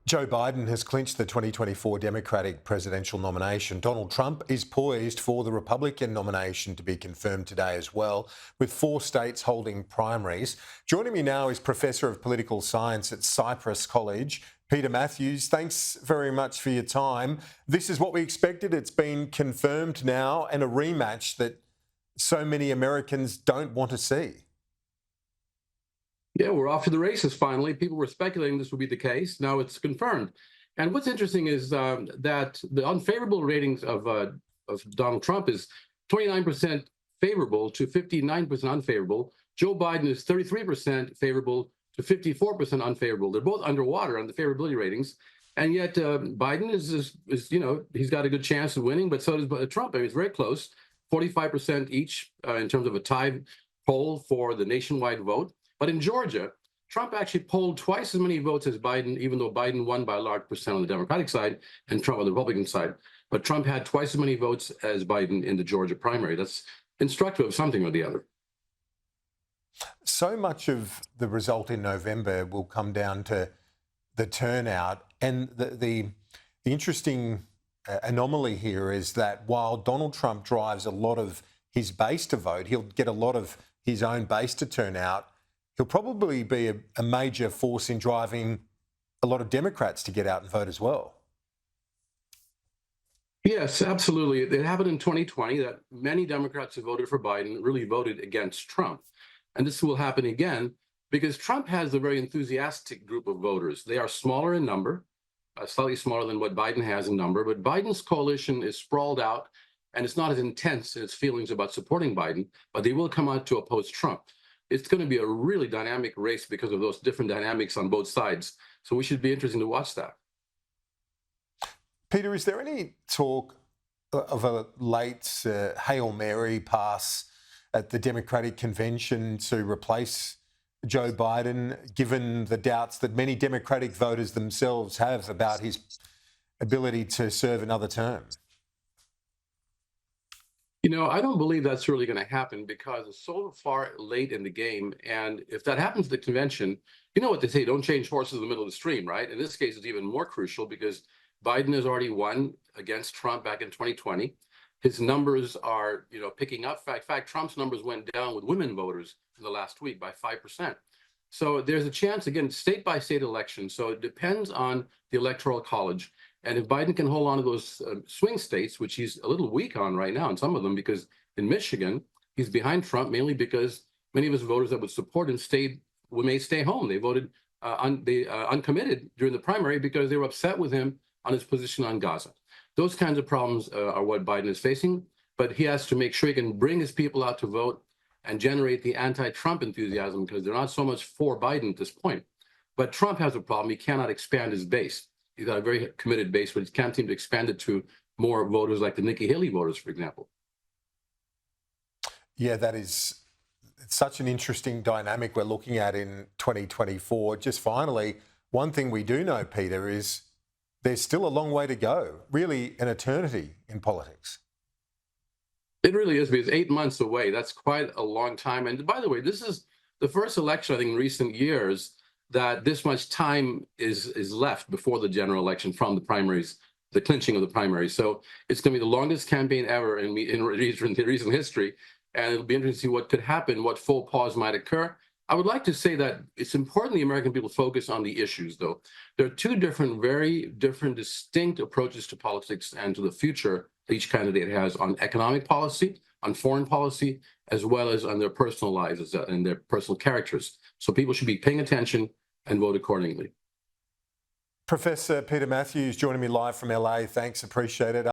Joe Biden has clinched the 2024 Democratic presidential nomination. Donald Trump is poised for the Republican nomination to be confirmed today as well, with 4 states holding primaries. Joining me now is Professor of Political Science at Cypress College, Peter Mathews. Thanks very much for your time. This is what we expected. It's been confirmed now, and a rematch that so many Americans don't want to see. Yeah, we're off to the races finally. People were speculating this would be the case. Now it's confirmed. And what's interesting is that the unfavorable ratings of Donald Trump is 29% favorable to 59% unfavorable. Joe Biden is 33% favorable to 54% unfavorable. They're both underwater on the favorability ratings. And yet Biden is he's got a good chance of winning, but so does Trump. I mean, it's very close, 45% each in terms of a tie poll for the nationwide vote. But in Georgia, Trump actually polled twice as many votes as Biden, even though Biden won by a large percent on the Democratic side and Trump on the Republican side. But Trump had twice as many votes as Biden in the Georgia primary. That's instructive of something or the other. So much of the result in November will come down to the turnout. And the interesting anomaly here is that while Donald Trump drives a lot of his base to vote, he'll get a lot of his own base to turn out. He'll probably be a major force in driving a lot of Democrats to get out and vote as well. Yes, absolutely. It happened in 2020 that many Democrats who voted for Biden really voted against Trump. And this will happen again because Trump has a very enthusiastic group of voters. They are smaller in number, slightly smaller than what Biden has in number, but Biden's coalition is sprawled out and it's not as intense in its feelings about supporting Biden, but they will come out to oppose Trump. It's going to be a really dynamic race because of those different dynamics on both sides. So we should be interested to watch that. Peter, is there any talk of a late Hail Mary pass at the Democratic convention to replace Joe Biden, given the doubts that many Democratic voters themselves have about his ability to serve another term? I don't believe that's really going to happen because it's so far late in the game. And if that happens at the convention, you know what they say, don't change horses in the middle of the stream, right? In this case, it's even more crucial because Biden has already won against Trump back in 2020. His numbers are, picking up. In fact, Trump's numbers went down with women voters in the last week by 5%. So there's a chance, again, state by state election. So it depends on the Electoral College. And if Biden can hold on to those swing states, which he's a little weak on right now in some of them, because in Michigan, he's behind Trump, mainly because many of his voters that would support him may stay home. They voted uncommitted during the primary because they were upset with him on his position on Gaza. Those kinds of problems are what Biden is facing, but he has to make sure he can bring his people out to vote and generate the anti-Trump enthusiasm because they're not so much for Biden at this point. But Trump has a problem. He cannot expand his base. He's got a very committed base, but he can't seem to expand it to more voters like the Nikki Haley voters, for example. Yeah, it's such an interesting dynamic we're looking at in 2024. Just finally, one thing we do know, Peter, is there's still a long way to go, really an eternity in politics. It really is, because 8 months away, that's quite a long time. And by the way, this is the first election, I think, in recent years that this much time is left before the general election from the primaries, the clinching of the primaries. So it's going to be the longest campaign ever in recent history. And it'll be interesting to see what could happen, what faux pas might occur. I would like to say that it's important the American people focus on the issues, though. There are two very different, distinct approaches to politics and to the future each candidate has on economic policy, on foreign policy, as well as on their personal lives and their personal characters. So people should be paying attention and vote accordingly. Professor Peter Mathews joining me live from LA. Thanks, appreciate it.